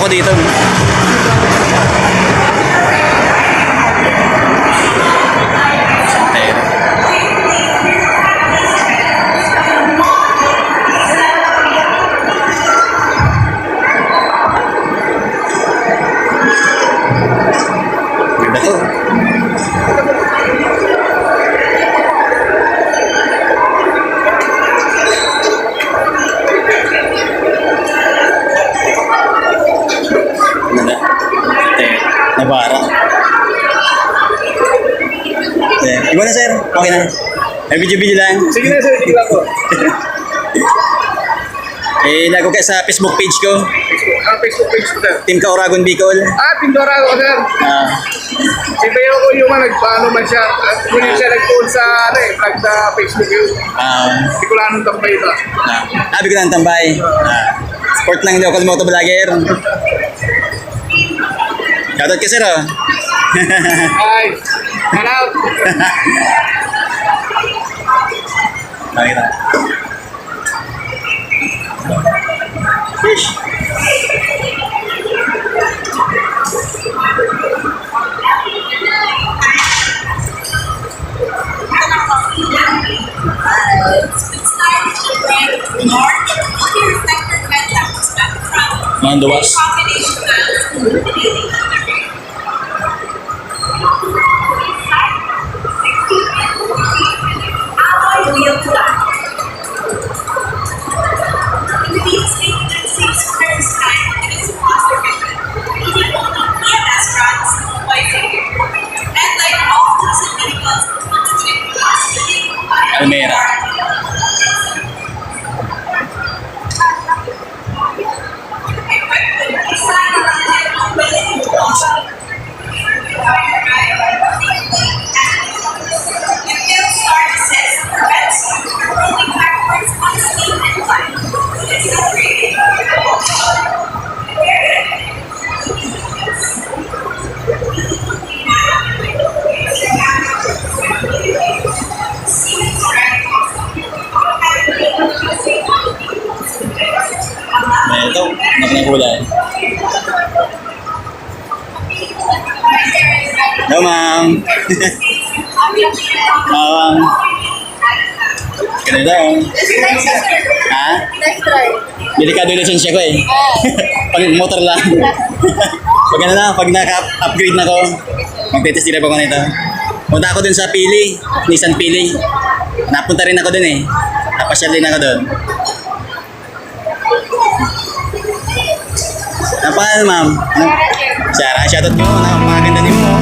ako dito. Santero. Ganda to. Ganda. Nabara. Iba na sir. Okay na. May video-video lang. Sige na sir, sige lang po. Lago ka sa Facebook page ko. Facebook page ko sir. Team Kauragon Bicol. Pindora ako sir. Si Bayo ko yung nagpaano man siya. Muli siya nag-post sa vlog sa Facebook yun. Hindi ko lang anong tambay ito. Sabi ko lang tambay. Sport lang local moto vlogger. Shoutout ka sir oh. Ay, man out. Nakita. Fish. Manduwas. Almera. Ito, nakulay. Hello, ma'am. Ma'am. Ganun daw. Ha? Nice try. Delikado yung lisensya ko eh. Pag motor lang. Pag ano na, pag naka-upgrade na ko, magtitest din ako nito. Punta ako dun sa Pili, Nissan Pili. Napunta rin ako dun eh. Napasyal din ako dun. Ang pangalan, ma'am? Sarah, shoutout nyo. Napakaganda niyo mo.